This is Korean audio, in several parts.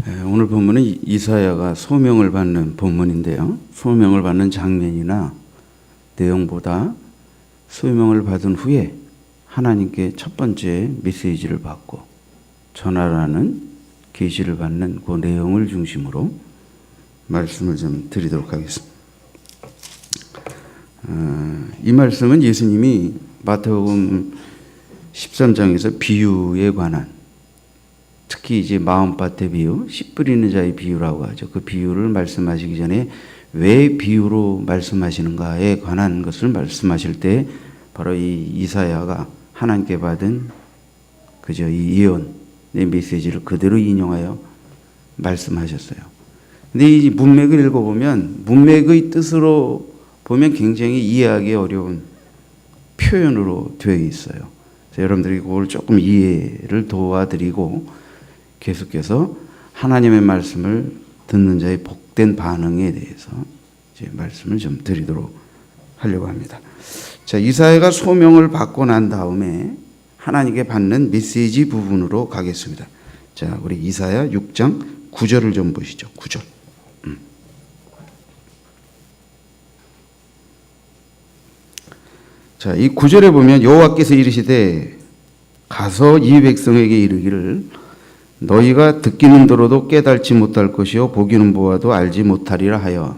오늘 본문은 이사야가 소명을 받는 본문인데요. 소명을 받는 장면이나 내용보다 소명을 받은 후에 하나님께 첫 번째 메시지를 받고 전하라는 계시를 받는 그 내용을 중심으로 말씀을 좀 드리도록 하겠습니다. 이 말씀은 예수님이 마태복음 13장에서 비유에 관한, 특히 이제 마음밭의 비유, 씨 뿌리는 자의 비유라고 하죠. 그 비유를 말씀하시기 전에 왜 비유로 말씀하시는가에 관한 것을 말씀하실 때 바로 이 이사야가 하나님께 받은 이 예언의 메시지를 그대로 인용하여 말씀하셨어요. 근데 이 문맥을 읽어보면 문맥의 뜻으로 보면 굉장히 이해하기 어려운 표현으로 되어 있어요. 그래서 여러분들이 그걸 조금 이해를 도와드리고 계속해서 하나님의 말씀을 듣는 자의 복된 반응에 대해서 이제 말씀을 좀 드리도록 하려고 합니다. 자, 이사야가 소명을 받고 난 다음에 하나님께 받는 메시지 부분으로 가겠습니다. 자, 우리 이사야 6장 9절을 좀 보시죠. 9절. 자, 이 9절에 보면 여호와께서 이르시되 가서 이 백성에게 이르기를 너희가 듣기는 들어도 깨달지 못할 것이요 보기는 보아도 알지 못하리라 하여.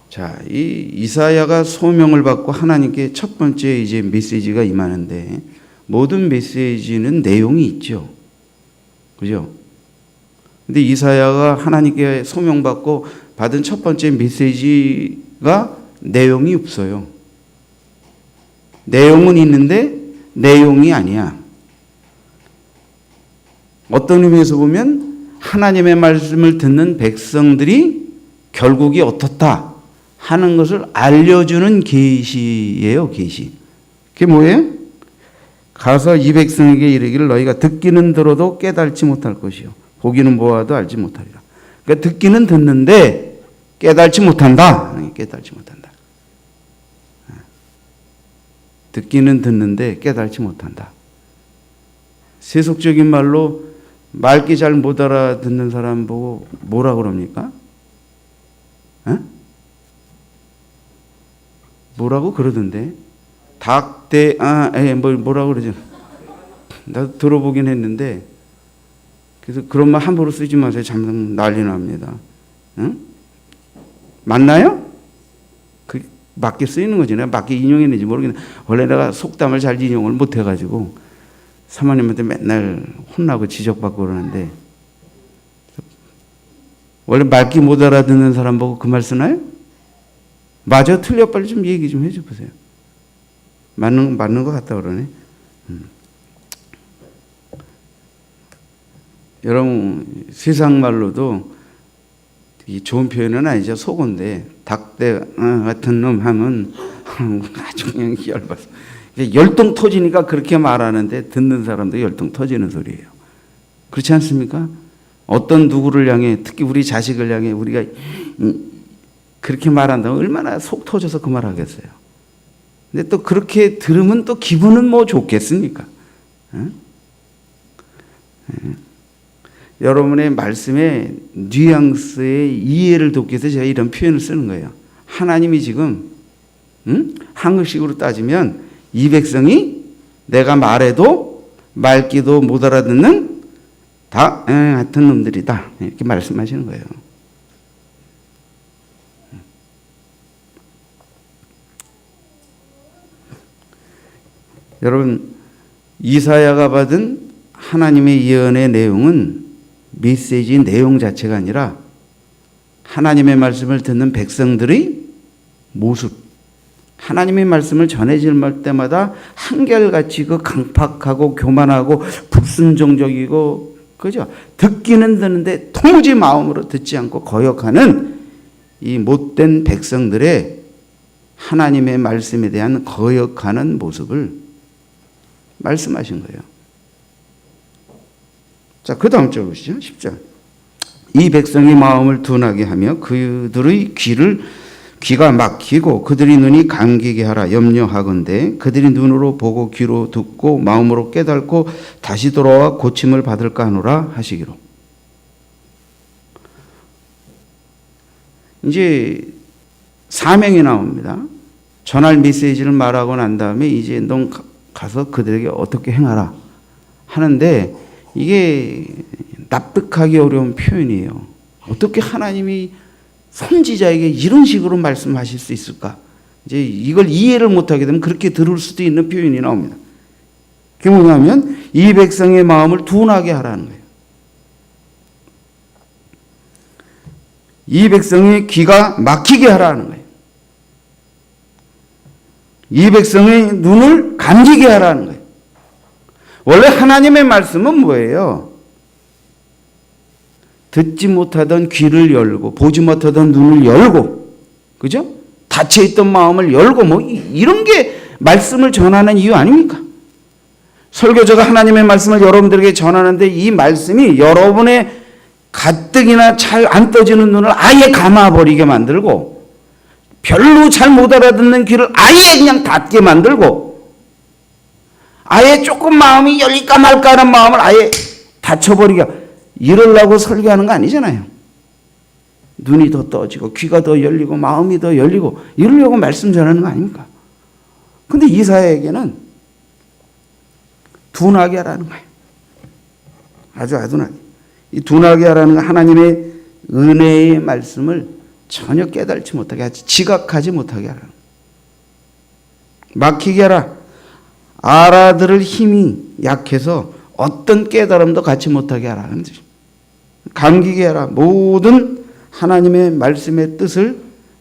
자, 이 이사야가 소명을 받고 하나님께 첫 번째 이제 메시지가 임하는데 모든 메시지는 내용이 있죠. 그죠? 근데 이사야가 하나님께 소명받고 받은 첫 번째 메시지가 내용이 없어요. 내용은 있는데 내용이 아니야. 어떤 의미에서 보면 하나님의 말씀을 듣는 백성들이 결국이 어떻다 하는 것을 알려주는 계시예요. 계시. 그게 뭐예요? 가서 이 백성에게 이르기를 너희가 듣기는 들어도 깨달지 못할 것이요 보기는 보아도 알지 못하리라. 그러니까 듣기는 듣는데 깨달지 못한다. 깨달지 못한다. 듣기는 듣는데 깨달지 못한다. 세속적인 말로 맑게 잘 못 알아듣는 사람 보고 뭐라 그럽니까? 뭐라고 그러던데? 뭐라고 그러죠? 나도 들어보긴 했는데, 그래서 그런 말 함부로 쓰지 마세요. 잠깐 난리 납니다. 응? 맞나요? 맞게 쓰이는 거지. 내가 맞게 인용했는지 모르겠는데, 원래 내가 속담을 잘 인용을 못 해가지고, 사모님한테 맨날 혼나고 지적받고 그러는데, 원래 맑게 못 알아듣는 사람 보고 그 말 쓰나요? 맞아, 틀려, 빨리 좀 얘기 좀 해줘 보세요. 맞는 것 같다 그러네. 여러분, 세상 말로도 이 좋은 표현은 아니죠. 속어인데 닭대 같은 놈 하면 아주 그냥 열받아. 열동 터지니까 그렇게 말하는데 듣는 사람도 열동 터지는 소리예요. 그렇지 않습니까? 어떤 누구를 향해, 특히 우리 자식을 향해 우리가 그렇게 말한다면 얼마나 속 터져서 그 말 하겠어요. 근데 또 그렇게 들으면 또 기분은 뭐 좋겠습니까? 여러분의 말씀에 뉘앙스의 이해를 돕기 위해서 제가 이런 표현을 쓰는 거예요. 하나님이 지금 한글식으로 따지면 이 백성이 내가 말해도 맑기도 못 알아듣는 다 같은 놈들이다. 이렇게 말씀하시는 거예요. 여러분, 이사야가 받은 하나님의 예언의 내용은 메시지 내용 자체가 아니라 하나님의 말씀을 듣는 백성들의 모습, 하나님의 말씀을 전해질 때마다 한결같이 그 강팍하고 교만하고 불순종적이고, 그죠? 듣기는 듣는데 도무지 마음으로 듣지 않고 거역하는 이 못된 백성들의 하나님의 말씀에 대한 거역하는 모습을 말씀하신 거예요. 자, 그 다음 절 보시죠. 10절. 이 백성이 마음을 둔하게 하며 그들의 귀가 막히고 그들의 눈이 감기게 하라 염려하건대 그들이 눈으로 보고 귀로 듣고 마음으로 깨닫고 다시 돌아와 고침을 받을까 하노라 하시기로. 이제 사명이 나옵니다. 전할 메시지를 말하고 난 다음에 이제 넌 가서 그들에게 어떻게 행하라 하는데 이게 납득하기 어려운 표현이에요. 어떻게 하나님이 선지자에게 이런 식으로 말씀하실 수 있을까? 이제 이걸 이해를 못하게 되면 그렇게 들을 수도 있는 표현이 나옵니다. 그게 뭐냐면 이 백성의 마음을 둔하게 하라는 거예요. 이 백성의 귀가 막히게 하라는 거예요. 이 백성의 눈을 감기게 하라는 거예요. 원래 하나님의 말씀은 뭐예요? 듣지 못하던 귀를 열고 보지 못하던 눈을 열고, 그죠? 닫혀있던 마음을 열고 뭐 이런 게 말씀을 전하는 이유 아닙니까? 설교자가 하나님의 말씀을 여러분들에게 전하는데 이 말씀이 여러분의 가뜩이나 잘 안 떠지는 눈을 아예 감아버리게 만들고 별로 잘 못 알아듣는 귀를 아예 그냥 닫게 만들고 아예 조금 마음이 열릴까 말까 하는 마음을 아예 닫혀버리게 이러려고 설교하는 거 아니잖아요. 눈이 더 떠지고 귀가 더 열리고 마음이 더 열리고 이러려고 말씀 전하는 거 아닙니까? 근데 이사야에게는 둔하게 하라는 거예요. 아주 아둔하게. 이 둔하게 하라는 건 하나님의 은혜의 말씀을 전혀 깨달지 못하게 하지, 지각하지 못하게 하라는 거예요. 막히게 하라. 알아들을 힘이 약해서 어떤 깨달음도 갖지 못하게 하라는 거죠. 감기게 하라. 모든 하나님의 말씀의 뜻을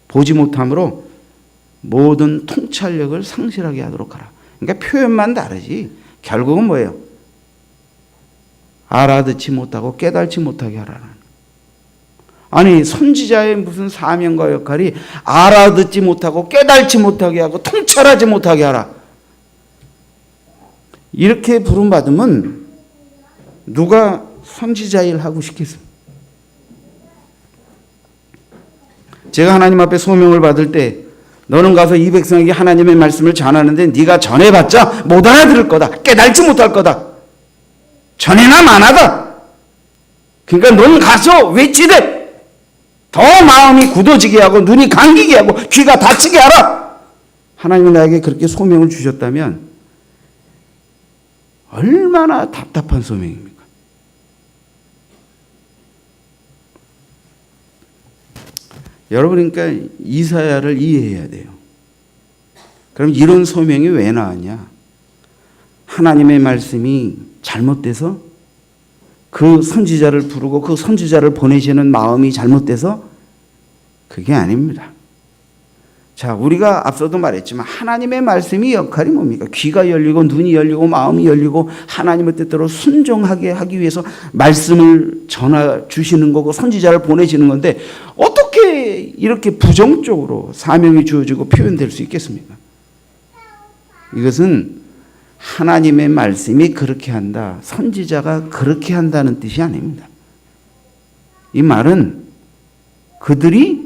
보지 못함으로 모든 통찰력을 상실하게 하도록 하라. 그러니까 표현만 다르지 결국은 뭐예요? 알아듣지 못하고 깨달지 못하게 하라는. 아니 선지자의 무슨 사명과 역할이 알아듣지 못하고 깨달지 못하게 하고 통찰하지 못하게 하라. 이렇게 부름받으면 누가 선지자 일 하고 싶겠습니까? 제가 하나님 앞에 소명을 받을 때 너는 가서 이 백성에게 하나님의 말씀을 전하는데 네가 전해봤자 못 알아들을 거다. 깨달지 못할 거다. 전해나 마나다. 그러니까 넌 가서 외치되 더 마음이 굳어지게 하고 눈이 감기게 하고 귀가 닫히게 하라. 하나님이 나에게 그렇게 소명을 주셨다면 얼마나 답답한 소명입니까? 여러분 그러니까 이사야를 이해해야 돼요. 그럼 이런 소명이 왜 나왔냐? 하나님의 말씀이 잘못돼서 그 선지자를 부르고 그 선지자를 보내시는 마음이 잘못돼서 그게 아닙니다. 자, 우리가 앞서도 말했지만 하나님의 말씀이 역할이 뭡니까? 귀가 열리고 눈이 열리고 마음이 열리고 하나님의 뜻대로 순종하게 하기 위해서 말씀을 전해 주시는 거고 선지자를 보내시는 건데 어떻게 이렇게 부정적으로 사명이 주어지고 표현될 수 있겠습니까? 이것은 하나님의 말씀이 그렇게 한다, 선지자가 그렇게 한다는 뜻이 아닙니다. 이 말은 그들이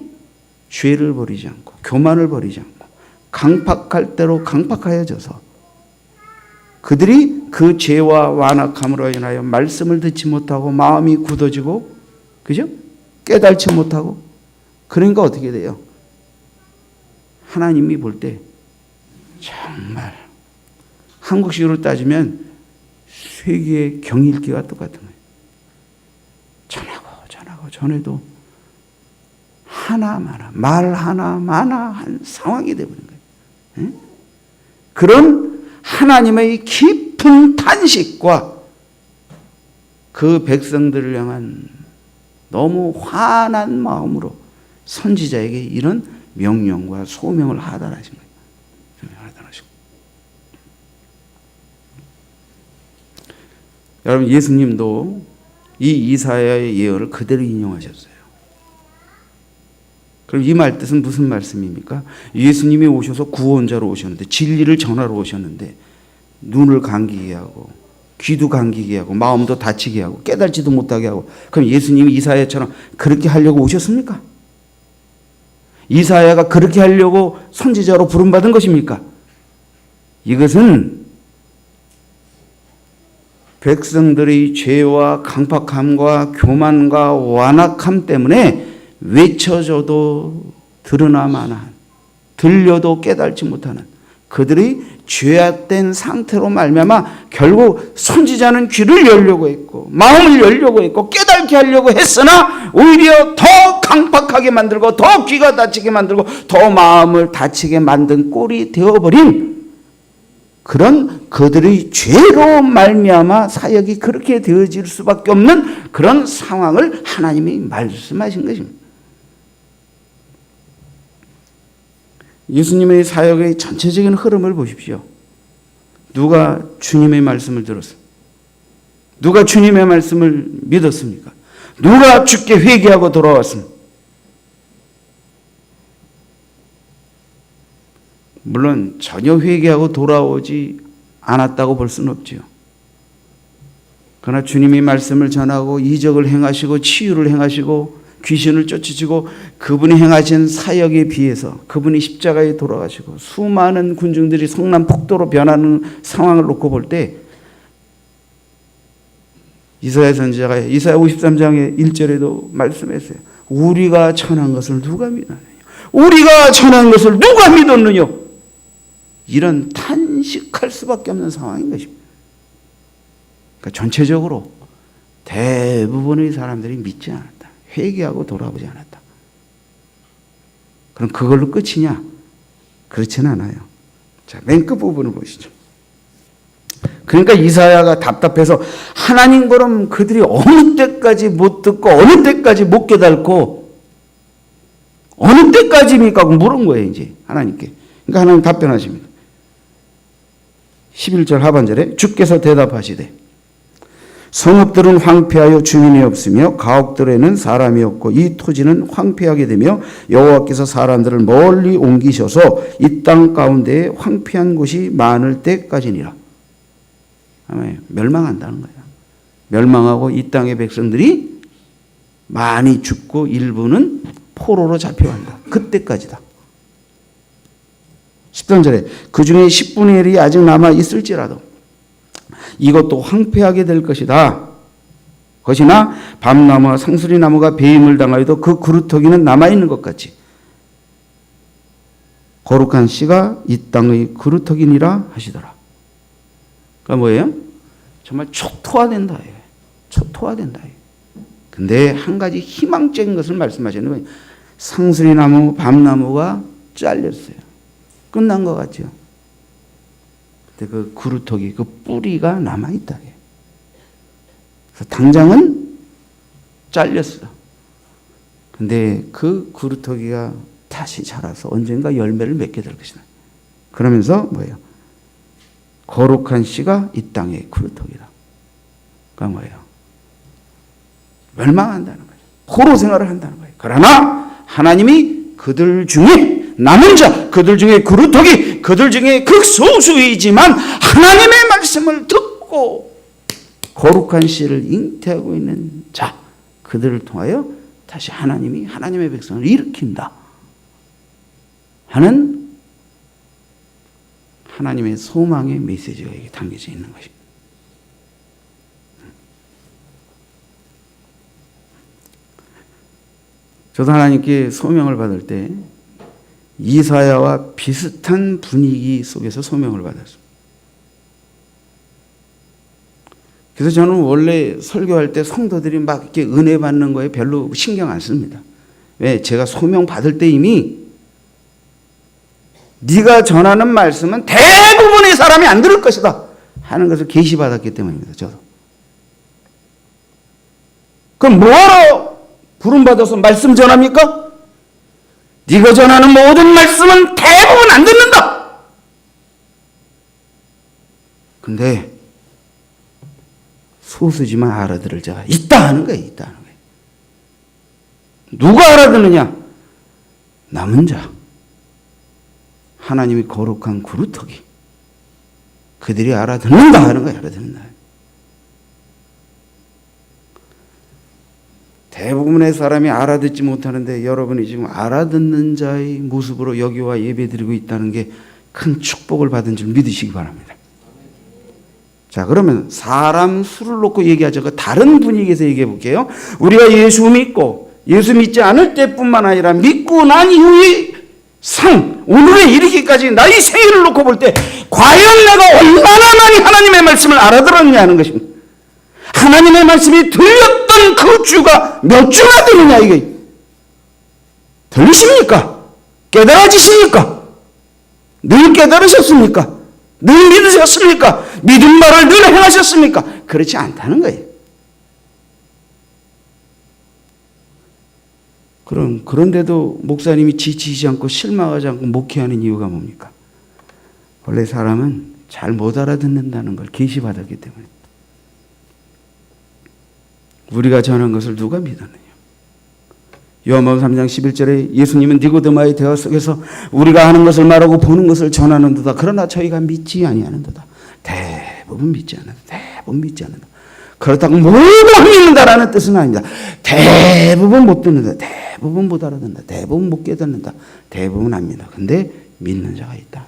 죄를 버리지 않고 교만을 버리지 않고 강팍할 대로 강팍하여져서 그들이 그 죄와 완악함으로 인하여 말씀을 듣지 못하고 마음이 굳어지고 그죠? 깨달지 못하고 그러니까 어떻게 돼요? 하나님이 볼 때 정말 한국식으로 따지면 쇠기의 경일기와 똑같은 거예요. 전하고 전해도 하나마나 말 하나마나 한 상황이 되어버린 거예요. 그런 하나님의 깊은 탄식과 그 백성들을 향한 너무 화난 마음으로 선지자에게 이런 명령과 소명을 하달하신 거예요. 여러분 예수님도 이 이사야의 예언을 그대로 인용하셨어요. 그럼 이 말 뜻은 무슨 말씀입니까? 예수님이 오셔서 구원자로 오셨는데 진리를 전하러 오셨는데 눈을 감기게 하고 귀도 감기게 하고 마음도 다치게 하고 깨달지도 못하게 하고 그럼 예수님이 이사야처럼 그렇게 하려고 오셨습니까? 이사야가 그렇게 하려고 선지자로 부름받은 것입니까? 이것은 백성들의 죄와 강팍함과 교만과 완악함 때문에 외쳐져도 들으나 마나, 들려도 깨달지 못하는 그들의 죄악된 상태로 말미암아 결국 선지자는 귀를 열려고 했고 마음을 열려고 했고 깨닫게 하려고 했으나 오히려 더 강박하게 만들고 더 귀가 다치게 만들고 더 마음을 다치게 만든 꼴이 되어버린 그런 그들의 죄로 말미암아 사역이 그렇게 되어질 수밖에 없는 그런 상황을 하나님이 말씀하신 것입니다. 예수님의 사역의 전체적인 흐름을 보십시오. 누가 주님의 말씀을 들었어? 누가 주님의 말씀을 믿었습니까? 누가 주께 회개하고 돌아왔습니까? 물론 전혀 회개하고 돌아오지 않았다고 볼 수는 없지요. 그러나 주님이 말씀을 전하고 이적을 행하시고 치유를 행하시고 귀신을 쫓으시고 그분이 행하신 사역에 비해서 그분이 십자가에 돌아가시고 수많은 군중들이 성난 폭도로 변하는 상황을 놓고 볼 때 이사야 선지자가 이사야 53장의 1절에도 말씀했어요. 우리가 전한 것을 누가 믿었느냐? 우리가 전한 것을 누가 믿었느냐? 이런 탄식할 수밖에 없는 상황인 것입니다. 그러니까 전체적으로 대부분의 사람들이 믿지 않았다. 회개하고 돌아오지 않았다. 그럼 그걸로 끝이냐? 그렇지는 않아요. 자, 맨 끝부분을 보시죠. 그러니까 이사야가 답답해서 하나님 그럼 그들이 어느 때까지 못 듣고 어느 때까지 못 깨닫고 어느 때까지입니까? 물은 거예요 이제 하나님께. 그러니까 하나님 답변하십니다. 11절 하반절에 주께서 대답하시되 성읍들은 황폐하여 주민이 없으며 가옥들에는 사람이 없고 이 토지는 황폐하게 되며 여호와께서 사람들을 멀리 옮기셔서 이 땅 가운데에 황폐한 곳이 많을 때까지니라. 멸망한다는 거예요. 멸망하고 이 땅의 백성들이 많이 죽고 일부는 포로로 잡혀간다. 그때까지다. 13절에 그 중에 10분의 1이 아직 남아 있을지라도 이것도 황폐하게 될 것이다. 것이나 밤나무와 상수리나무가 배임을 당하여도 그 그루터기는 남아있는 것 같이 거룩한 씨가 이 땅의 그루터기니라 하시더라. 그러니까 뭐예요? 정말 초토화된다. 초토화된다. 근데 한 가지 희망적인 것을 말씀하시는 거예요. 상수리나무, 밤나무가 잘렸어요. 끝난 것 같죠. 그 그루터기, 그 뿌리가 남아있다. 그래서 당장은 잘렸어. 근데 그 그루터기가 다시 자라서 언젠가 열매를 맺게 될 것이다. 그러면서 뭐예요? 거룩한 씨가 이 땅의 그루터기다. 그러니까 뭐예요? 멸망한다는 거예요. 포로 생활을 한다는 거예요. 그러나 하나님이 그들 중에 남은 자, 그들 중에 그루터기, 그들 중에 극소수이지만 하나님의 말씀을 듣고 거룩한 씨를 잉태하고 있는 자, 그들을 통하여 다시 하나님이 하나님의 백성을 일으킨다 하는 하나님의 소망의 메시지가 여기 담겨져 있는 것입니다. 저도 하나님께 소명을 받을 때 이사야와 비슷한 분위기 속에서 소명을 받았습니다. 그래서 저는 원래 설교할 때 성도들이 막 이렇게 은혜 받는 거에 별로 신경 안 씁니다. 왜? 제가 소명 받을 때 이미 네가 전하는 말씀은 대부분의 사람이 안 들을 것이다 하는 것을 계시받았기 때문입니다. 저도. 그럼 뭐하러 부름받아서 말씀 전합니까? 네가 전하는 모든 말씀은 대부분 안 듣는다. 근데 소수지만 알아들을 자가 있다 하는 거예요. 있다 하는 거예요. 누가 알아듣느냐? 남은 자. 하나님이 거룩한 그루터기. 그들이 알아듣는다 하는 거예요. 알아듣는다. 대부분의 사람이 알아듣지 못하는데 여러분이 지금 알아듣는 자의 모습으로 여기와 예배드리고 있다는 게 큰 축복을 받은 줄 믿으시기 바랍니다. 자, 그러면 사람 수를 놓고 얘기하죠. 그 다른 분위기에서 얘기해 볼게요. 우리가 예수 믿고 예수 믿지 않을 때뿐만 아니라 믿고 난 이후의 오늘에 이르기까지 나의 생애를 놓고 볼 때 과연 내가 얼마나 많이 하나님의 말씀을 알아들었냐는 것입니다. 하나님의 말씀이 들렸던 그 주가 몇 주나 되느냐 이게. 들리십니까? 깨달아지십니까? 늘 깨달으셨습니까? 늘 믿으셨습니까? 믿은 말을 늘 행하셨습니까? 그렇지 않다는 거예요. 그런데도 목사님이 지치지 않고 실망하지 않고 목회하는 이유가 뭡니까? 원래 사람은 잘 못 알아듣는다는 걸 계시받았기 때문에. 우리가 전한 것을 누가 믿었느냐? 요한복음 3장 11절에 예수님은 니고데모의 대화 속에서 우리가 하는 것을 말하고 보는 것을 전하는도다. 그러나 저희가 믿지 아니하는도다. 대부분 믿지 않는다. 대부분 믿지 않는다. 그렇다고 모두 믿는다라는 뜻은 아닙니다. 대부분 못 듣는다. 대부분 못 알아듣는다. 대부분 못 깨닫는다. 대부분 압니다. 근데 믿는 자가 있다.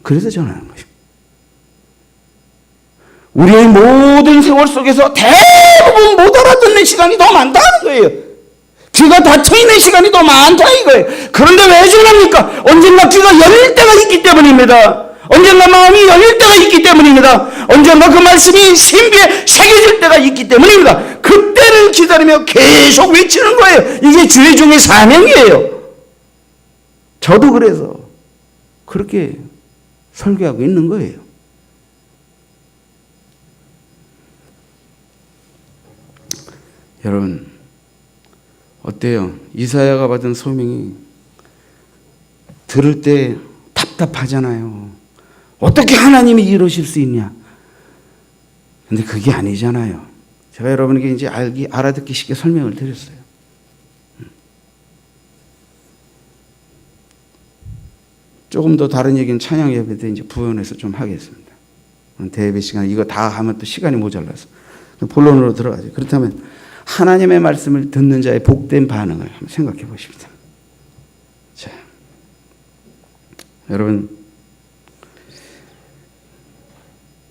그래서 전하는 것입니다. 우리의 모든 세월 속에서 대부분 못 알아듣는 시간이 더 많다는 거예요. 귀가 닫혀있는 시간이 더 많다 이거예요. 그런데 왜 전합니까? 언젠가 귀가 열릴 때가 있기 때문입니다. 언젠가 마음이 열릴 때가 있기 때문입니다. 언젠가 그 말씀이 신비에 새겨질 때가 있기 때문입니다. 그때를 기다리며 계속 외치는 거예요. 이게 주의 종의 사명이에요. 저도 그래서 그렇게 설교하고 있는 거예요. 여러분 어때요? 이사야가 받은 소명이 들을 때 답답하잖아요. 어떻게 하나님이 이루실 수 있냐? 근데 그게 아니잖아요. 제가 여러분에게 이제 알아듣기 쉽게 설명을 드렸어요. 조금 더 다른 얘기는 찬양 예배 때 이제 부연해서 좀 하겠습니다. 대예배 시간 이거 다 하면 또 시간이 모자라서 본론으로 들어가죠. 그렇다면 하나님의 말씀을 듣는 자의 복된 반응을 한번 생각해 보십시다. 자, 여러분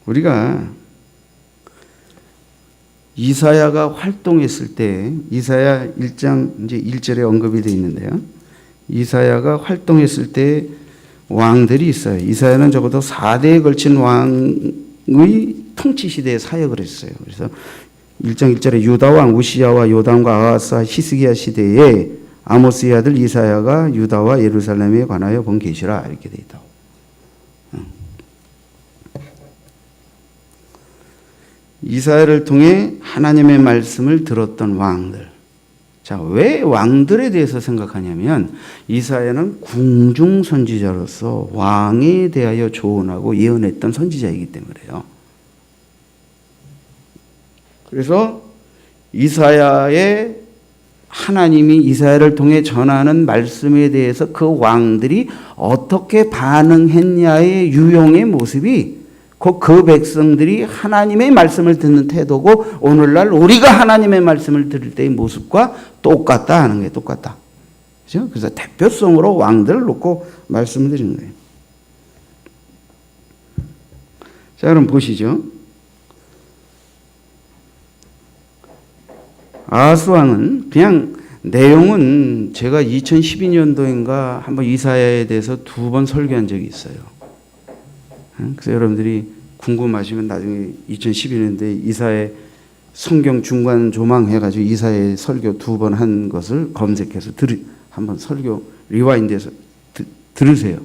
우리가 이사야가 활동했을 때 이사야 1장 이제 1절에 언급이 되어 있는데요. 이사야가 활동했을 때 왕들이 있어요. 이사야는 적어도 4대에 걸친 왕의 통치 시대에 사역을 했어요. 그래서 1장 1절에 유다 왕 우시야와 요담과 아하스와 히스기야 시대에 아모스의 아들 이사야가 유다와 예루살렘에 관하여 본 계시라 이렇게 되어 있다고. 이사야를 통해 하나님의 말씀을 들었던 왕들. 자, 왜 왕들에 대해서 생각하냐면 이사야는 궁중 선지자로서 왕에 대하여 조언하고 예언했던 선지자이기 때문에요. 그래서 이사야의 하나님이 이사야를 통해 전하는 말씀에 대해서 그 왕들이 어떻게 반응했냐의 유형의 모습이 그 백성들이 하나님의 말씀을 듣는 태도고 오늘날 우리가 하나님의 말씀을 들을 때의 모습과 똑같다 하는 게 똑같다. 그렇죠? 그래서 대표성으로 왕들을 놓고 말씀을 드리는 거예요. 자, 그럼 보시죠. 아하스 왕은 그냥 내용은 제가 2012년도인가 한번 이사야에 대해서 2번 설교한 적이 있어요. 그래서 여러분들이 궁금하시면 나중에 2012년도에 이사야 성경 중간 조망 해가지고 이사야 설교 2번 한 것을 검색해서 한번 설교 리와인드해서 들으세요.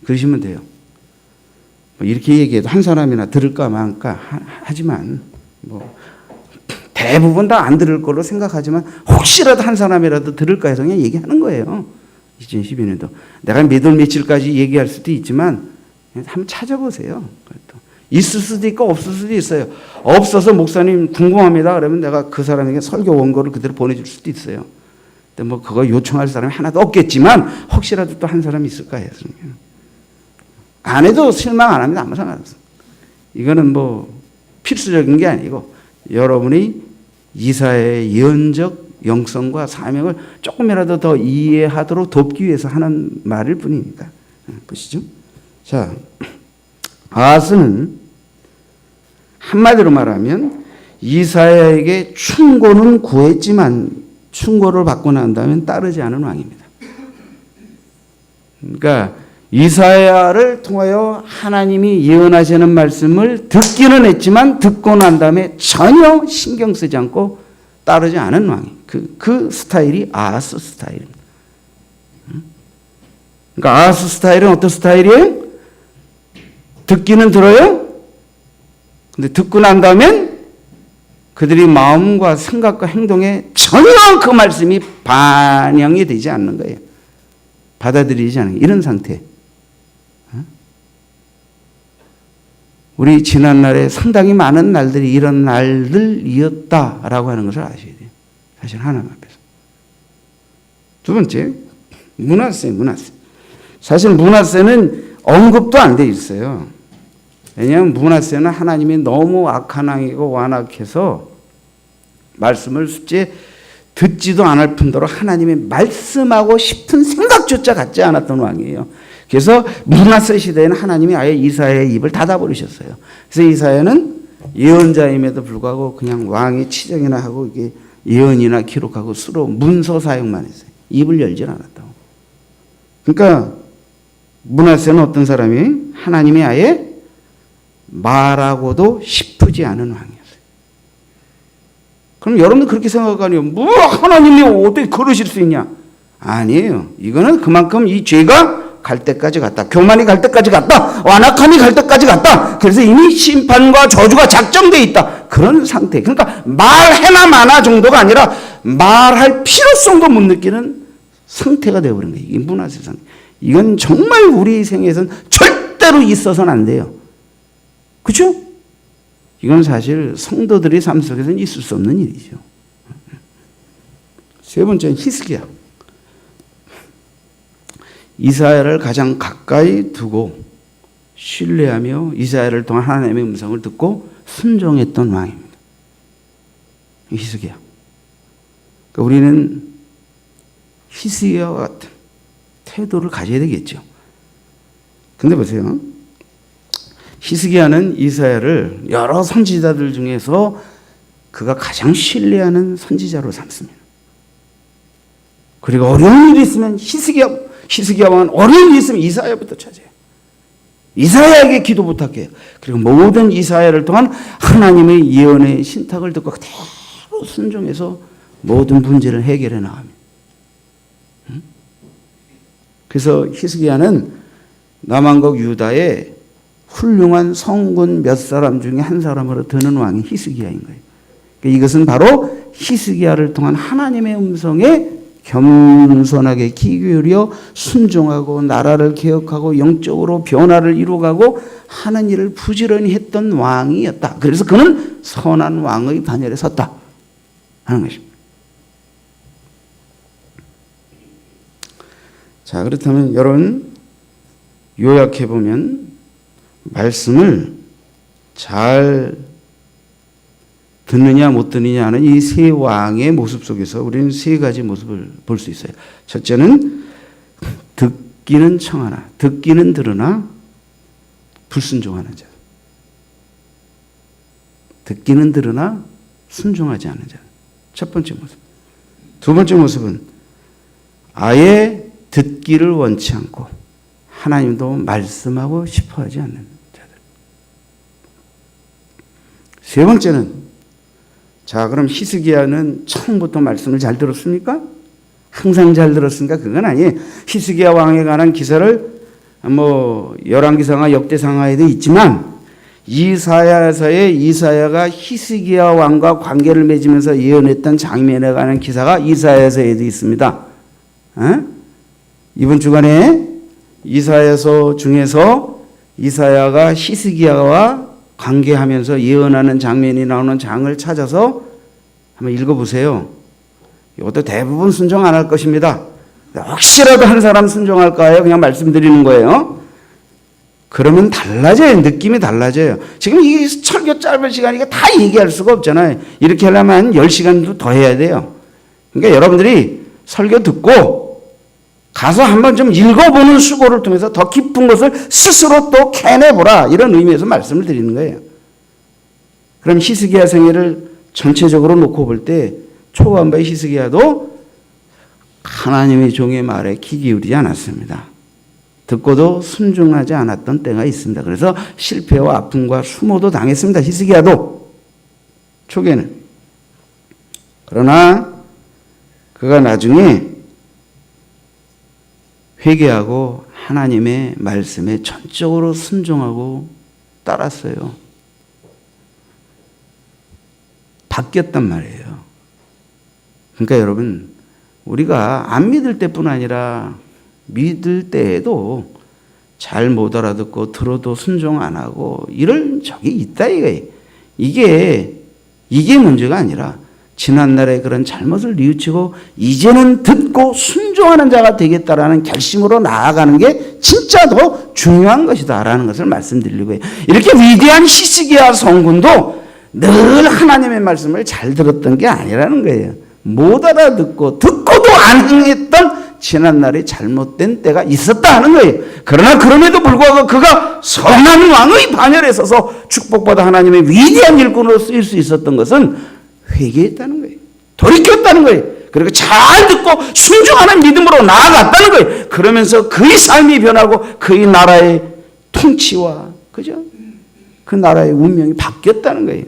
그러시면 돼요. 뭐 이렇게 얘기해도 한 사람이나 들을까 말까 하지만 뭐 대부분 다 안 들을 걸로 생각하지만 혹시라도 한 사람이라도 들을까 해서 그냥 얘기하는 거예요. 2012년도 내가 몇 월 며칠까지 얘기할 수도 있지만 한번 찾아보세요. 있을 수도 있고 없을 수도 있어요. 없어서 목사님 궁금합니다. 그러면 내가 그 사람에게 설교 원고를 그대로 보내줄 수도 있어요. 근데 뭐 그거 요청할 사람이 하나도 없겠지만 혹시라도 또 한 사람이 있을까 해서 안 해도 실망 안 합니다. 아무 상관없어요. 이거는 뭐 필수적인 게 아니고 여러분이 이사야의 예언적 영성과 사명을 조금이라도 더 이해하도록 돕기 위해서 하는 말일 뿐이니까. 보시죠. 자, 아하스는 한마디로 말하면 이사야에게 충고는 구했지만 충고를 받고 난 다음에 따르지 않은 왕입니다. 그러니까 이사야를 통하여 하나님이 예언하시는 말씀을 듣기는 했지만 듣고 난 다음에 전혀 신경 쓰지 않고 따르지 않은 왕이 그 스타일이 아하스 스타일입니다. 그러니까 아하스 스타일은 어떤 스타일이에요? 듣기는 들어요. 근데 듣고 난 다음엔 그들이 마음과 생각과 행동에 전혀 그 말씀이 반영이 되지 않는 거예요. 받아들이지 않는 이런 상태. 우리 지난날에 상당히 많은 날들이 이런 날들이었다라고 하는 것을 아셔야 돼요. 사실 하나님 앞에서. 두 번째, 므낫세. 사실 므낫세는 언급도 안 돼 있어요. 왜냐하면 므낫세는 하나님이 너무 악한 왕이고 완악해서 말씀을 숫제 듣지도 않을 뿐더러 하나님의 말씀하고 싶은 생각조차 갖지 않았던 왕이에요. 그래서 므낫세 시대에는 하나님이 아예 이사야의 입을 닫아버리셨어요. 그래서 이사야는 예언자임에도 불구하고 그냥 왕의 치정이나 하고 이게 예언이나 기록하고 수로 문서 사용만 했어요. 입을 열질 않았다고. 그러니까 므낫세는 어떤 사람이 하나님이 아예 말하고도 싶지 않은 왕이었어요. 그럼 여러분들 그렇게 생각하니요? 뭐 하나님이 어떻게 그러실 수 있냐? 아니에요. 이거는 그만큼 이 죄가 갈 때까지 갔다. 교만이 갈 때까지 갔다. 완악함이 갈 때까지 갔다. 그래서 이미 심판과 저주가 작정되어 있다. 그런 상태. 그러니까 말해나 마나 정도가 아니라 말할 필요성도 못 느끼는 상태가 되어버린 거예요. 이 므낫세 상태. 이건 정말 우리 생에서는 절대로 있어서는 안 돼요. 그렇죠? 이건 사실 성도들의 삶 속에서는 있을 수 없는 일이죠. 세 번째는 히스기야. 이사야를 가장 가까이 두고 신뢰하며 이사야를 통한 하나님의 음성을 듣고 순종했던 왕입니다. 히스기야. 그러니까 우리는 히스기야와 같은 태도를 가져야 되겠죠. 근데 보세요. 히스기야는 이사야를 여러 선지자들 중에서 그가 가장 신뢰하는 선지자로 삼습니다. 그리고 어려운 일이 있으면 히스기야 왕은 어려운 일이 있으면 이사야부터 찾아요. 이사야에게 기도 부탁해요. 그리고 모든 이사야를 통한 하나님의 예언의 신탁을 듣고 그대로 순종해서 모든 문제를 해결해 나갑니다. 그래서 히스기야는 남왕국 유다의 훌륭한 성군 몇 사람 중에 한 사람으로 드는 왕이 히스기야인 거예요. 그러니까 이것은 바로 히스기야를 통한 하나님의 음성에 겸손하게 귀 기울여 순종하고 나라를 개혁하고 영적으로 변화를 이루어가고 하는 일을 부지런히 했던 왕이었다. 그래서 그는 선한 왕의 반열에 섰다 하는 것입니다. 자, 그렇다면 여러분 요약해보면 말씀을 잘 듣느냐 못 듣느냐 하는 이 세 왕의 모습 속에서 우리는 세 가지 모습을 볼 수 있어요. 첫째는 듣기는 청하나 듣기는 들으나 불순종하는 자. 듣기는 들으나 순종하지 않는 자. 첫 번째 모습. 두 번째 모습은 아예 듣기를 원치 않고 하나님도 말씀하고 싶어 하지 않는 자들. 세 번째는 자, 그럼 히스기야는 처음부터 말씀을 잘 들었습니까? 항상 잘 들었습니까? 그건 아니에요. 히스기야 왕에 관한 기사를 열왕기상하 역대상하에도 있지만 이사야서에 이사야가 히스기야 왕과 관계를 맺으면서 예언했던 장면에 관한 기사가 이사야서에도 있습니다. 이번 주간에 이사야서 중에서 이사야가 히스기야와 관계하면서 예언하는 장면이 나오는 장을 찾아서 한번 읽어보세요. 이것도 대부분 순종 안 할 것입니다. 혹시라도 한 사람 순종할까요? 그냥 말씀드리는 거예요. 그러면 달라져요. 느낌이 달라져요. 지금 이 설교 짧은 시간이니까 다 얘기할 수가 없잖아요. 이렇게 하려면 10시간도 더 해야 돼요. 그러니까 여러분들이 설교 듣고 가서 한번 좀 읽어보는 수고를 통해서 더 깊은 것을 스스로 또 캐내보라. 이런 의미에서 말씀을 드리는 거예요. 그럼 히스기야 생애를 전체적으로 놓고 볼 때 초반부의 히스기야도 하나님의 종의 말에 귀 기울이지 않았습니다. 듣고도 순종하지 않았던 때가 있습니다. 그래서 실패와 아픔과 수모도 당했습니다. 히스기야도 초기에는. 그러나 그가 나중에 회개하고 하나님의 말씀에 전적으로 순종하고 따랐어요. 바뀌었단 말이에요. 그러니까 여러분, 우리가 안 믿을 때뿐 아니라 믿을 때에도 잘 못 알아듣고 들어도 순종 안 하고 이럴 적이 있다 이게 문제가 아니라 지난날의 그런 잘못을 뉘우치고 이제는 듣고 순종하는 자가 되겠다라는 결심으로 나아가는 게 진짜 더 중요한 것이다라는 것을 말씀드리려고 해요. 이렇게 위대한 히스기야 성군도 늘 하나님의 말씀을 잘 들었던 게 아니라는 거예요. 못 알아듣고 듣고도 안 행했던 지난날에 잘못된 때가 있었다 하는 거예요. 그러나 그럼에도 불구하고 그가 선한 왕의 반열에 서서 축복받아 하나님의 위대한 일꾼으로 쓰일 수 있었던 것은 회개했다는 거예요. 돌이켰다는 거예요. 그리고 잘 듣고 순종하는 믿음으로 나아갔다는 거예요. 그러면서 그의 삶이 변하고 그의 나라의 통치와 그죠? 그 나라의 운명이 바뀌었다는 거예요.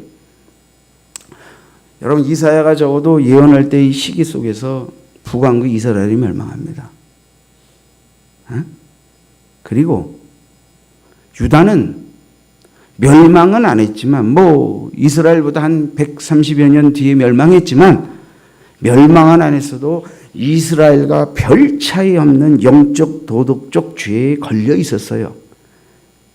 여러분, 이사야가 적어도 예언할 때의 시기 속에서 북왕국 이스라엘이 멸망합니다. 그리고 유다는 멸망은 안 했지만 이스라엘보다 한 130여 년 뒤에 멸망했지만 멸망은 안 했어도 이스라엘과 별 차이 없는 영적 도덕적 죄에 걸려 있었어요.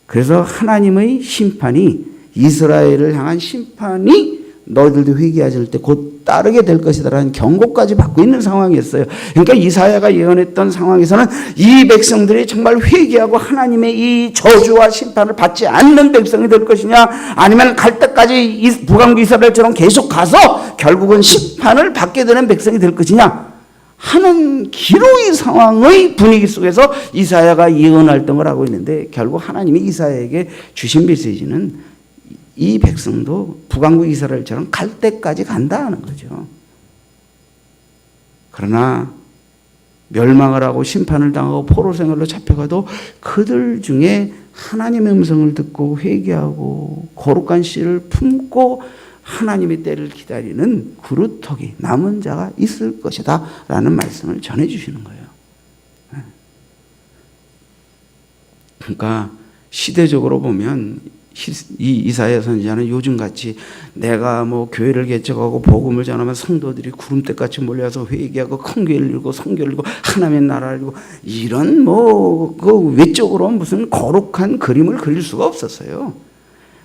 그래서 하나님의 심판이 이스라엘을 향한 심판이 너희들도 회개하실 때 곧 따르게 될 것이다라는 경고까지 받고 있는 상황이었어요. 그러니까 이사야가 예언했던 상황에서는 이 백성들이 정말 회개하고 하나님의 이 저주와 심판을 받지 않는 백성이 될 것이냐, 아니면 갈 때까지 북왕국 이스라엘처럼 계속 가서 결국은 심판을 받게 되는 백성이 될 것이냐 하는 기로의 상황의 분위기 속에서 이사야가 예언 활동을 하고 있는데, 결국 하나님이 이사야에게 주신 메시지는 이 백성도 북왕국 이스라엘처럼 갈 때까지 간다 하는 거죠. 그러나 멸망을 하고 심판을 당하고 포로 생활로 잡혀가도 그들 중에 하나님의 음성을 듣고 회개하고 거룩한 씨를 품고 하나님의 때를 기다리는 그루터기 남은 자가 있을 것이다 라는 말씀을 전해주시는 거예요. 그러니까 시대적으로 보면 이 이사야 선지자는 요즘같이 내가 교회를 개척하고 복음을 전하면 성도들이 구름대같이 몰려서 회개하고 큰 교회를 이루고 성교를 이루고 하나님의 나라를 이루고 이런 그 외적으로 무슨 거룩한 그림을 그릴 수가 없었어요.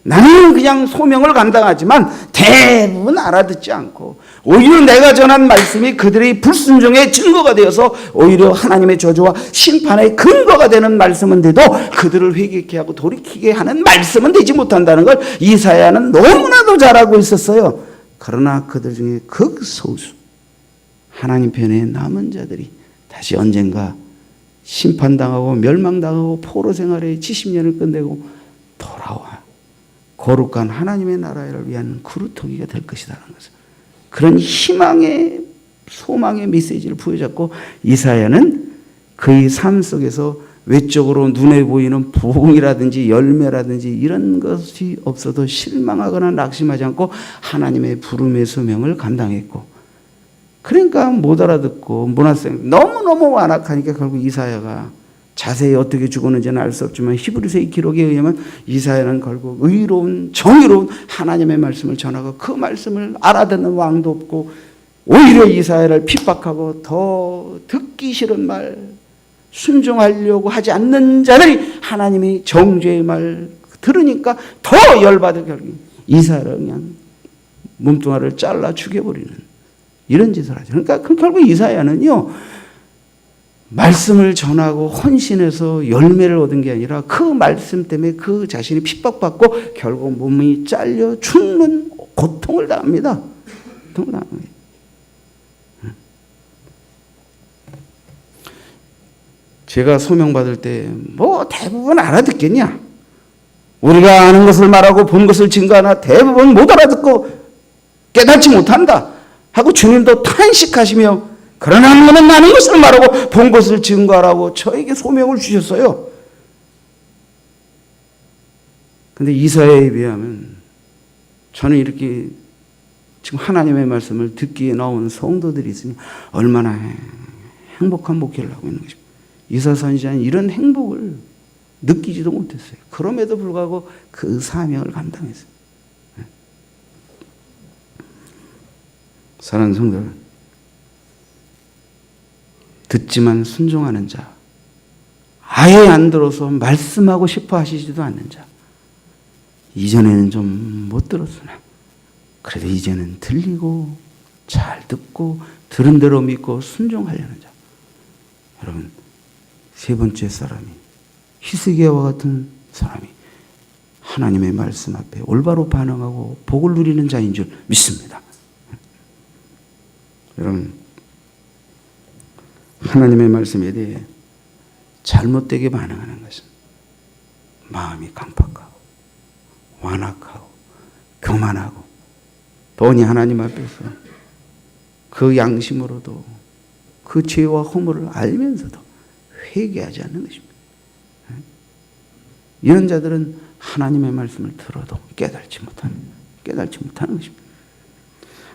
나는 그냥 소명을 감당하지만 대부분 알아듣지 않고 오히려 내가 전한 말씀이 그들의 불순종의 증거가 되어서 오히려 하나님의 저주와 심판의 근거가 되는 말씀은 돼도 그들을 회개케 하고 돌이키게 하는 말씀은 되지 못한다는 걸 이사야는 너무나도 잘 알고 있었어요. 그러나 그들 중에 극소수 하나님 편에 남은 자들이 다시 언젠가 심판당하고 멸망당하고 포로 생활에 70년을 끝내고 돌아와 거룩한 하나님의 나라를 위한 그루터기가 될 것이라는 것을, 그런 희망의 소망의 메시지를 부여잡고 이사야는 그의 삶 속에서 외적으로 눈에 보이는 부흥이라든지 열매라든지 이런 것이 없어도 실망하거나 낙심하지 않고 하나님의 부름의 소명을 감당했고, 그러니까 못 알아듣고 문화생 너무너무 완악하니까 결국 이사야가 자세히 어떻게 죽었는지는 알 수 없지만 히브리서의 기록에 의하면 이사야는 결국 의로운 정의로운 하나님의 말씀을 전하고 그 말씀을 알아듣는 왕도 없고 오히려 이사야를 핍박하고 더 듣기 싫은 말, 순종하려고 하지 않는 자들이 하나님의 정죄의 말 들으니까 더 열받아 결국 이사야를 그냥 몸뚱아리를 잘라 죽여버리는 이런 짓을 하죠. 그러니까 결국 이사야는요, 말씀을 전하고 헌신해서 열매를 얻은 게 아니라 그 말씀 때문에 그 자신이 핍박받고 결국 몸이 잘려 죽는 고통을 당합니다. 고통을 당합니다. 제가 소명받을 때 대부분 알아듣겠냐? 우리가 아는 것을 말하고 본 것을 증거하나 대부분 못 알아듣고 깨닫지 못한다 하고 주님도 탄식하시며 그러나 너는 나는 것을 말하고 본 것을 증거하라고 저에게 소명을 주셨어요. 근데 이사야에 비하면 저는 이렇게 지금 하나님의 말씀을 듣기에 나오는 성도들이 있으니 얼마나 행복한 목회를 하고 있는 것입니다. 이사 선지자는 이런 행복을 느끼지도 못했어요. 그럼에도 불구하고 그 사명을 감당했어요. 사랑하는 성도들, 듣지만 순종하는 자, 아예 안 들어서 말씀하고 싶어 하시지도 않는 자, 이전에는 좀 못 들었으나 그래도 이제는 들리고 잘 듣고 들은 대로 믿고 순종하려는 자. 여러분, 세 번째 사람이 히스기야와 같은 사람이 하나님의 말씀 앞에 올바로 반응하고 복을 누리는 자인 줄 믿습니다. 여러분, 하나님의 말씀에 대해 잘못되게 반응하는 것은 마음이 강팍하고 완악하고 교만하고 본이 하나님 앞에서 그 양심으로도 그 죄와 허물을 알면서도 회개하지 않는 것입니다. 이런 자들은 하나님의 말씀을 들어도 깨달지 못하는 것입니다.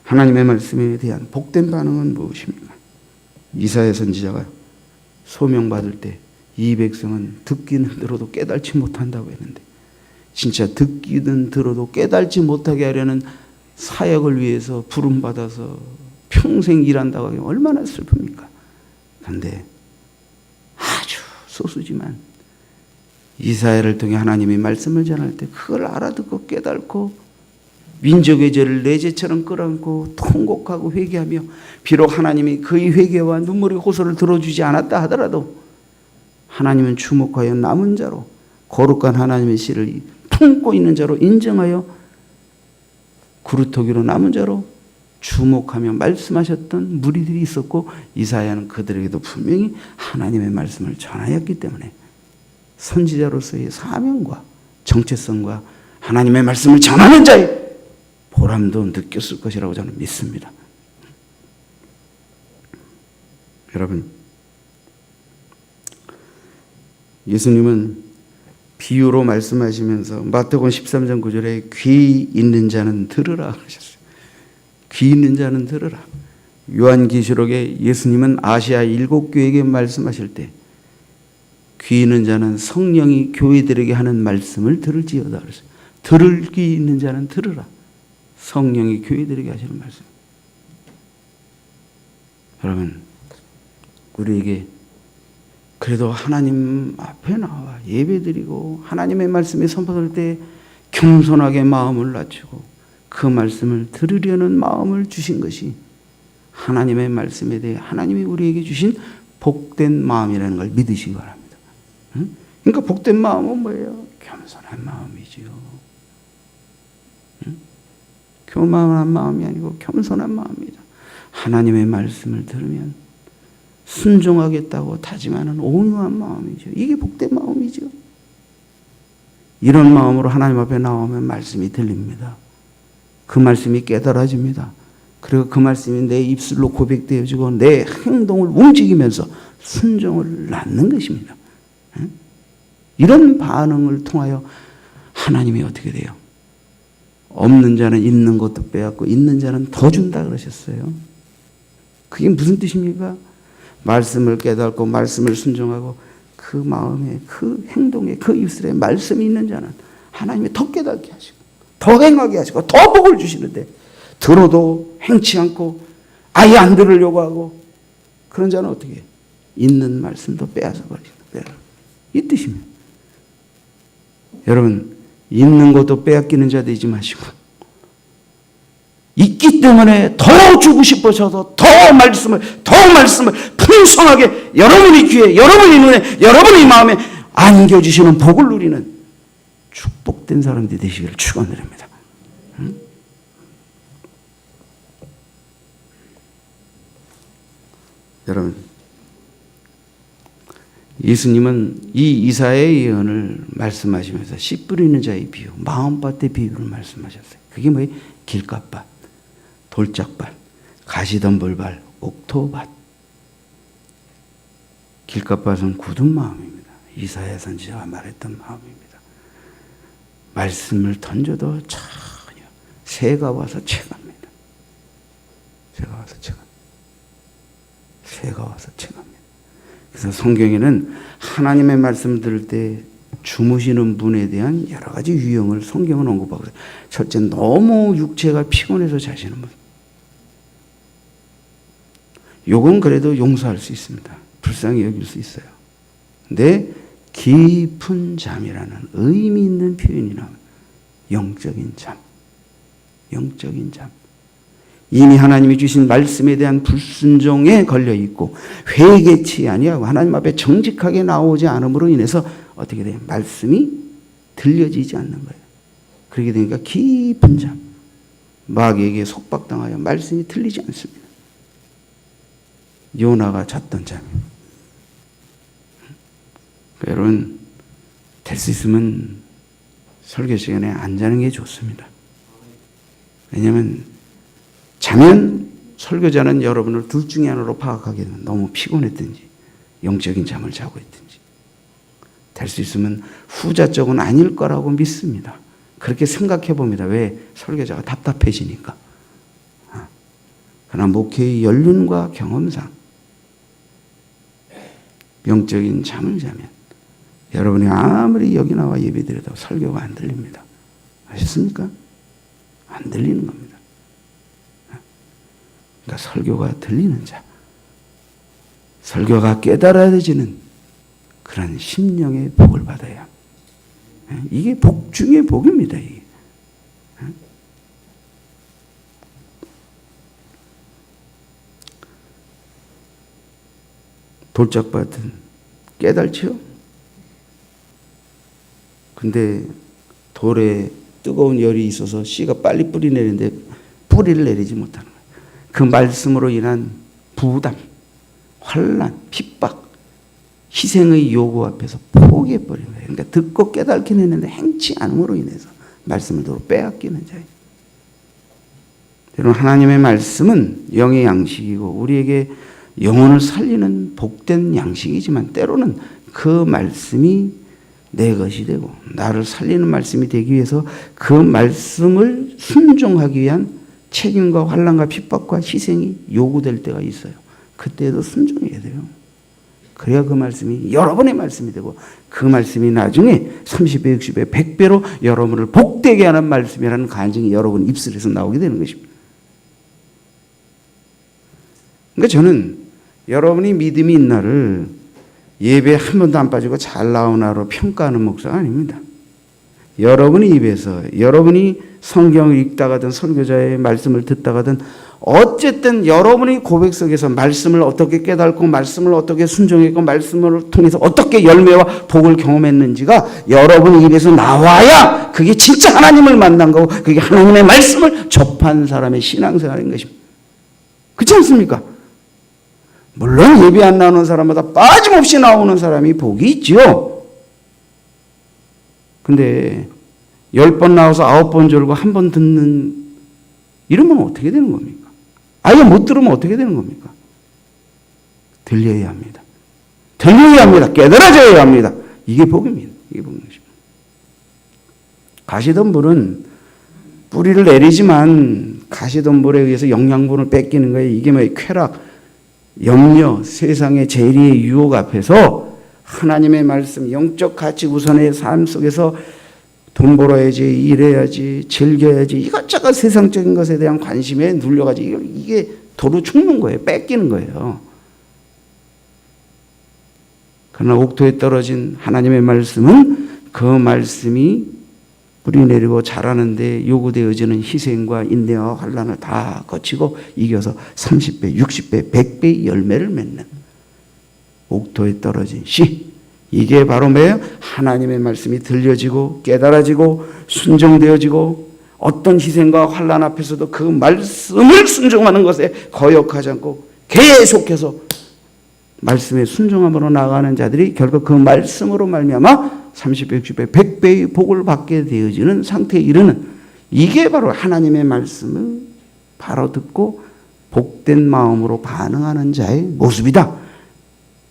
하나님의 말씀에 대한 복된 반응은 무엇입니까? 이사야 선지자가 소명받을 때 이 백성은 듣기는 들어도 깨달지 못한다고 했는데 진짜 듣기는 들어도 깨달지 못하게 하려는 사역을 위해서 부름받아서 평생 일한다고 하면 얼마나 슬픕니까? 그런데 아주 소수지만 이사야를 통해 하나님의 말씀을 전할 때 그걸 알아듣고 깨닫고 민족의 죄를 내 죄처럼 끌어안고 통곡하고 회개하며 비록 하나님이 그의 회개와 눈물의 호소를 들어주지 않았다 하더라도 하나님은 주목하여 남은 자로 거룩한 하나님의 씨를 품고 있는 자로 인정하여 그루터기로 남은 자로 주목하며 말씀하셨던 무리들이 있었고 이사야는 그들에게도 분명히 하나님의 말씀을 전하였기 때문에 선지자로서의 사명과 정체성과 하나님의 말씀을 전하는 자의 보람도 느꼈을 것이라고 저는 믿습니다. 여러분, 예수님은 비유로 말씀하시면서 마태복음 13장 9절에 귀 있는 자는 들으라 하셨어요. 귀 있는 자는 들으라. 요한계시록에 예수님은 아시아 7교회에게 말씀하실 때 귀 있는 자는 성령이 교회들에게 하는 말씀을 들을지어다 그랬어요. 들을 귀 있는 자는 들으라. 성령이 교회들에게 하시는 말씀. 여러분, 우리에게 그래도 하나님 앞에 나와 예배드리고 하나님의 말씀에 선포될 때 겸손하게 마음을 낮추고 그 말씀을 들으려는 마음을 주신 것이 하나님의 말씀에 대해 하나님이 우리에게 주신 복된 마음이라는 걸 믿으시기 바랍니다. 그러니까 복된 마음은 뭐예요? 겸손한 마음이지요. 교만한 마음이 아니고 겸손한 마음이다. 하나님의 말씀을 들으면 순종하겠다고 다짐하는 온유한 마음이죠. 이게 복된 마음이죠. 이런 마음으로 하나님 앞에 나오면 말씀이 들립니다. 그 말씀이 깨달아집니다. 그리고 그 말씀이 내 입술로 고백되어지고 내 행동을 움직이면서 순종을 낳는 것입니다. 이런 반응을 통하여 하나님이 어떻게 돼요? 없는 자는 있는 것도 빼앗고 있는 자는 더 준다 그러셨어요. 그게 무슨 뜻입니까? 말씀을 깨닫고 말씀을 순종하고 그 마음에 그 행동에 그 입술에 말씀이 있는 자는 하나님이 더 깨닫게 하시고 더 행하게 하시고 더 복을 주시는데 들어도 행치 않고 아예 안 들으려고 하고 그런 자는 어떻게 해요? 있는 말씀도 빼앗아 버리신다. 이 뜻입니다. 여러분, 있는 것도 빼앗기는 자 되지 마시고 있기 때문에 더 주고 싶어서도 더 말씀을 풍성하게 여러분의 귀에 여러분의 눈에 여러분의 마음에 안겨주시는 복을 누리는 축복된 사람들이 되시기를 축원드립니다. 여러분, 예수님은 이 이사야의 예언을 말씀하시면서 씨 뿌리는 자의 비유, 마음밭의 비유를 말씀하셨어요. 그게 뭐예요? 길가밭, 돌짝밭, 가시덤불밭, 옥토밭. 길가밭은 굳은 마음입니다. 이사야 선지자가 말했던 마음입니다. 말씀을 던져도 전혀 새가 와서 채갑니다. 새가 와서 채갑니다. 새가 와서 채갑니다. 그래서 성경에는 하나님의 말씀을 들을 때 주무시는 분에 대한 여러 가지 유형을 성경은 언급하고 있어요. 첫째, 너무 육체가 피곤해서 자시는 분. 요건 그래도 용서할 수 있습니다. 불쌍히 여길 수 있어요. 근데 깊은 잠이라는 의미 있는 표현이 나와요. 영적인 잠. 영적인 잠. 이미 하나님이 주신 말씀에 대한 불순종에 걸려 있고 회개치 아니하고 하나님 앞에 정직하게 나오지 않음으로 인해서 어떻게 돼요? 말씀이 들려지지 않는 거예요. 그렇게 되니까 깊은 잠. 마귀에게 속박당하여 말씀이 들리지 않습니다. 요나가 잤던 잠이에요. 여러분, 될 수 있으면 설교 시간에 안 자는 게 좋습니다. 왜냐하면 자면 설교자는 여러분을 둘 중에 하나로 파악하게 되면 너무 피곤했든지 영적인 잠을 자고 있든지. 될 수 있으면 후자 쪽은 아닐 거라고 믿습니다. 그렇게 생각해 봅니다. 왜? 설교자가 답답해지니까. 그러나 목회의 연륜과 경험상 영적인 잠을 자면 여러분이 아무리 여기 나와 예배드려도 설교가 안 들립니다. 아셨습니까? 안 들리는 겁니다. 그러니까 설교가 들리는 자, 설교가 깨달아지는 그런 심령의 복을 받아야. 이게 복 중에 복입니다. 이게. 돌짝밭은 깨달지요? 근데 돌에 뜨거운 열이 있어서 씨가 빨리 뿌리 내리는데 뿌리를 내리지 못하는 거예요. 그 말씀으로 인한 부담, 환난, 핍박, 희생의 요구 앞에서 포기해버린 거예요. 그러니까 듣고 깨닫긴 했는데 행치 않음으로 인해서 말씀을 도로 빼앗기는 자예요. 여러분, 하나님의 말씀은 영의 양식이고 우리에게 영혼을 살리는 복된 양식이지만 때로는 그 말씀이 내 것이 되고 나를 살리는 말씀이 되기 위해서 그 말씀을 순종하기 위한 책임과 환난과 핍박과 희생이 요구될 때가 있어요. 그때도 순종해야 돼요. 그래야 그 말씀이 여러분의 말씀이 되고 그 말씀이 나중에 30배, 60배, 100배로 여러분을 복되게 하는 말씀이라는 간증이 여러분 입술에서 나오게 되는 것입니다. 그러니까 저는 여러분이 믿음이 있는 날을 예배에 한 번도 안 빠지고 잘 나오나로 평가하는 목사가 아닙니다. 여러분의 입에서 여러분이 성경을 읽다가든 설교자의 말씀을 듣다가든 어쨌든 여러분의 고백 속에서 말씀을 어떻게 깨닫고 말씀을 어떻게 순종했고 말씀을 통해서 어떻게 열매와 복을 경험했는지가 여러분의 입에서 나와야 그게 진짜 하나님을 만난 거고 그게 하나님의 말씀을 접한 사람의 신앙생활인 것입니다. 그렇지 않습니까? 물론 예배 안 나오는 사람마다 빠짐없이 나오는 사람이 복이 있지요. 근데 10번 나와서 9번 졸고 1번 듣는 이러면 어떻게 되는 겁니까? 아예 못 들으면 어떻게 되는 겁니까? 들려야 합니다. 들려야 합니다. 깨달아져야 합니다. 이게 복입니다. 이게 복입니다. 가시덤불은 뿌리를 내리지만 가시덤불에 의해서 영양분을 뺏기는 거예요. 이게 뭐 쾌락, 염려, 세상의 재리의 유혹 앞에서 하나님의 말씀, 영적 가치 우선의 삶 속에서 돈 벌어야지, 일해야지, 즐겨야지 이것저것 세상적인 것에 대한 관심에 눌려가지고 이게 도로 죽는 거예요. 뺏기는 거예요. 그러나 옥토에 떨어진 하나님의 말씀은 그 말씀이 뿌리 내리고 자라는데 요구되어지는 희생과 인내와 환난을 다 거치고 이겨서 30배, 60배, 100배의 열매를 맺는 옥토에 떨어진 씨. 이게 바로 뭐예요? 하나님의 말씀이 들려지고 깨달아지고 순종되어지고 어떤 희생과 환난 앞에서도 그 말씀을 순종하는 것에 거역하지 않고 계속해서 말씀에 순종함으로 나가는 자들이 결국 그 말씀으로 말미암아 30배, 60배, 100배의 복을 받게 되어지는 상태에 이르는 이게 바로 하나님의 말씀을 바로 듣고 복된 마음으로 반응하는 자의 모습이다.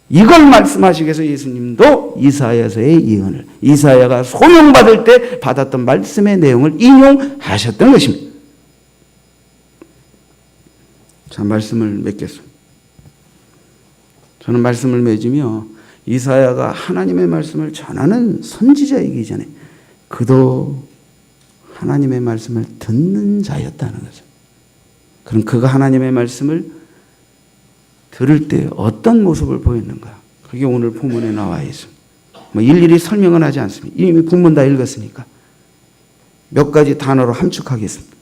이걸 말씀하시기 위해서 예수님도 이사야서의 예언을, 이사야가 소명받을 때 받았던 말씀의 내용을 인용하셨던 것입니다. 자, 말씀을 맺겠습니다. 저는 말씀을 맺으며 이사야가 하나님의 말씀을 전하는 선지자이기 전에 그도 하나님의 말씀을 듣는 자였다는 거죠. 그럼 그가 하나님의 말씀을 들을 때 어떤 모습을 보였는가? 그게 오늘 본문에 나와 있습니다. 일일이 설명은 하지 않습니다. 이미 본문 다 읽었으니까 몇 가지 단어로 함축하겠습니다.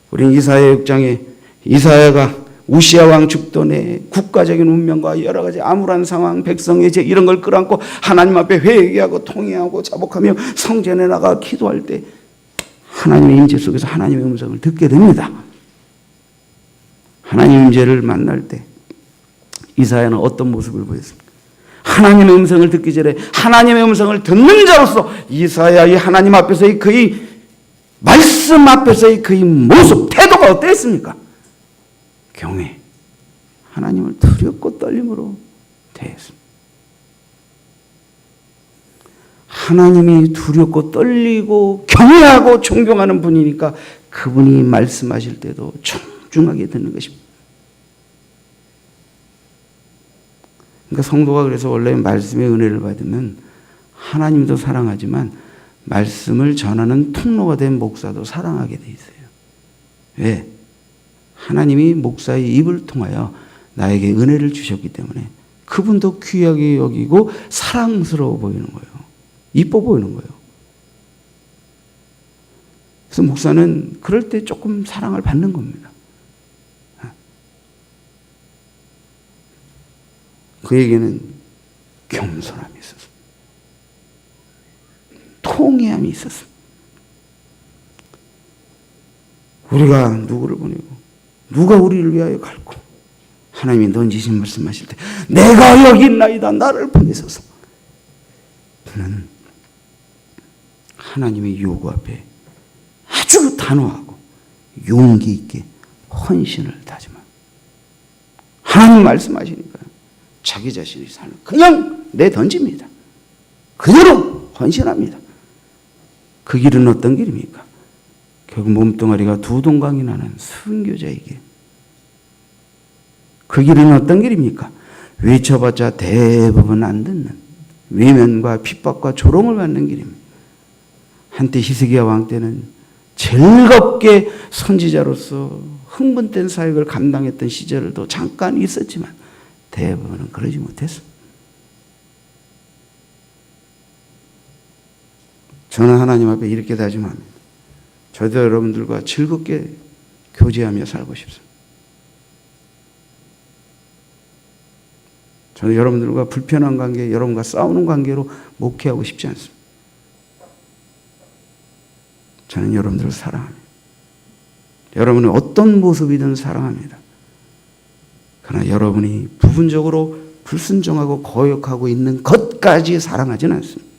우리는 이사야 6장에 이사야가 우시아 왕 죽던에 국가적인 운명과 여러 가지 암울한 상황, 백성의 죄 이런 걸 끌어안고 하나님 앞에 회개하고 통회하고 자복하며 성전에 나가 기도할 때 하나님의 임재 속에서 하나님의 음성을 듣게 됩니다. 하나님의 임재를 만날 때 이사야는 어떤 모습을 보였습니까? 하나님의 음성을 듣기 전에 하나님의 음성을 듣는 자로서 이사야의 하나님 앞에서의 그의 말씀 앞에서의 그의 모습, 태도가 어땠습니까? 경외, 하나님을 두렵고 떨림으로 대했습니다. 하나님이 두렵고 떨리고 경외하고 존경하는 분이니까 그분이 말씀하실 때도 청중하게 듣는 것입니다. 그러니까 성도가 그래서 원래 말씀의 은혜를 받으면 하나님도 사랑하지만 말씀을 전하는 통로가 된 목사도 사랑하게 돼 있어요. 왜? 하나님이 목사의 입을 통하여 나에게 은혜를 주셨기 때문에 그분도 귀하게 여기고 사랑스러워 보이는 거예요. 이뻐 보이는 거예요. 그래서 목사는 그럴 때 조금 사랑을 받는 겁니다. 그에게는 겸손함이 있었습니다. 통회함이 있었습니다. 우리가 누구를 보내고 누가 우리를 위하여 갈고 하나님이 던지신 말씀하실 때 내가 여기 있나이다 나를 보내소서. 그는 하나님의 요구 앞에 아주 단호하고 용기 있게 헌신을 다짐합니다. 하나님 말씀하시니까 자기 자신의 삶을 그냥 내던집니다. 그대로 헌신합니다. 그 길은 어떤 길입니까? 결국 몸뚱아리가 두 동강이 나는 순교자에게 그 길은 어떤 길입니까? 외쳐봤자 대부분 안 듣는 외면과 핍박과 조롱을 받는 길입니다. 한때 히스기야 왕 때는 즐겁게 선지자로서 흥분된 사역을 감당했던 시절도 잠깐 있었지만 대부분은 그러지 못했습니다. 저는 하나님 앞에 이렇게 다짐합니다. 저도 여러분들과 즐겁게 교제하며 살고 싶습니다. 저는 여러분들과 불편한 관계, 여러분과 싸우는 관계로 목회하고 싶지 않습니다. 저는 여러분들을 사랑합니다. 여러분이 어떤 모습이든 사랑합니다. 그러나 여러분이 부분적으로 불순종하고 거역하고 있는 것까지 사랑하지는 않습니다.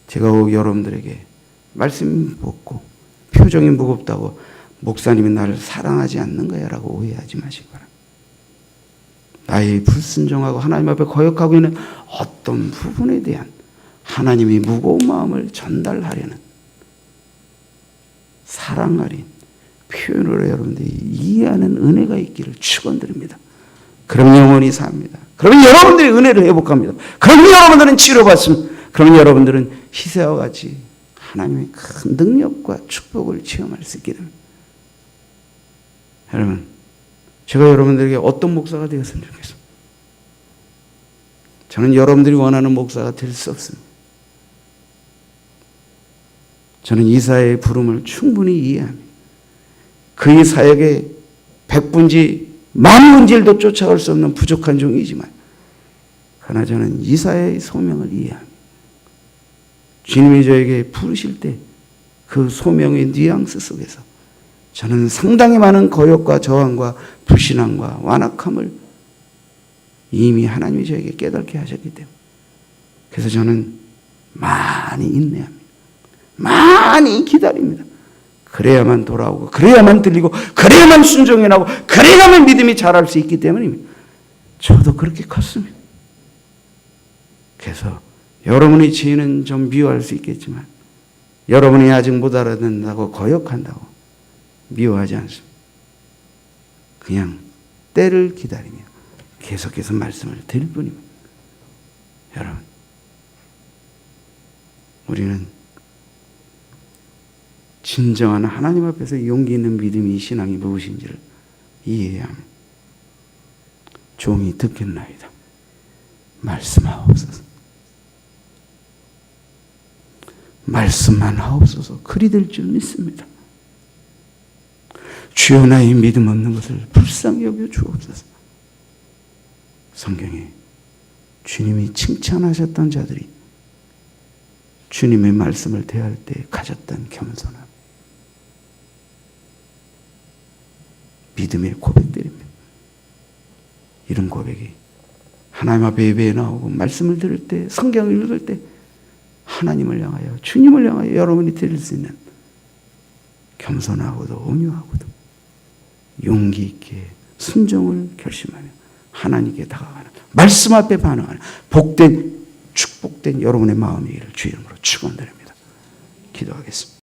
제가 여러분들에게 말씀이 무겁고 표정이 무겁다고 목사님이 나를 사랑하지 않는 거야 라고 오해하지 마시기 바랍니다. 나의 불순종하고 하나님 앞에 거역하고 있는 어떤 부분에 대한 하나님이 무거운 마음을 전달하려는 사랑하린 표현으로 여러분들이 이해하는 은혜가 있기를 축원드립니다. 그럼 영원히 삽니다. 그러면 여러분들이 은혜를 회복합니다. 그러면 여러분들은 치료받습니다. 그러면 여러분들은 희세와 같이 하나님의 큰 능력과 축복을 체험할 수 있게 됩니다. 여러분, 제가 여러분들에게 어떤 목사가 되었으면 좋겠습니다. 저는 여러분들이 원하는 목사가 될 수 없습니다. 저는 이사야의 부름을 충분히 이해합니다. 그의 사역에 백분지 만분질도 쫓아갈 수 없는 부족한 종이지만 그러나 저는 이사야의 소명을 이해합니다. 주님이 저에게 부르실 때 그 소명의 뉘앙스 속에서 저는 상당히 많은 거역과 저항과 불신앙과 완악함을 이미 하나님이 저에게 깨닫게 하셨기 때문에 그래서 저는 많이 인내합니다. 많이 기다립니다. 그래야만 돌아오고, 그래야만 들리고, 그래야만 순종해 나고, 그래야만 믿음이 자랄 수 있기 때문입니다. 저도 그렇게 컸습니다. 그래서 여러분의 지혜는 좀 미워할 수 있겠지만 여러분이 아직 못 알아듣는다고 거역한다고 미워하지 않습니다. 그냥 때를 기다리며 계속해서 말씀을 드릴 뿐입니다. 여러분, 우리는 진정한 하나님 앞에서 용기 있는 믿음이 신앙이 무엇인지를 이해해야 합니다. 종이 듣겠나이다. 말씀하옵소서. 말씀만 하옵소서. 그리 될 줄 믿습니다. 주여 나의 믿음 없는 것을 불쌍히 여겨 주옵소서. 성경에 주님이 칭찬하셨던 자들이 주님의 말씀을 대할 때 가졌던 겸손함, 믿음의 고백들입니다. 이런 고백이 하나님 앞에 예배에 나오고 말씀을 들을 때, 성경을 읽을 때 하나님을 향하여, 주님을 향하여 여러분이 드릴 수 있는 겸손하고도 온유하고도 용기 있게 순종을 결심하며 하나님께 다가가는, 말씀 앞에 반응하는 복된, 축복된 여러분의 마음이기를 주의 이름으로 축원드립니다. 기도하겠습니다.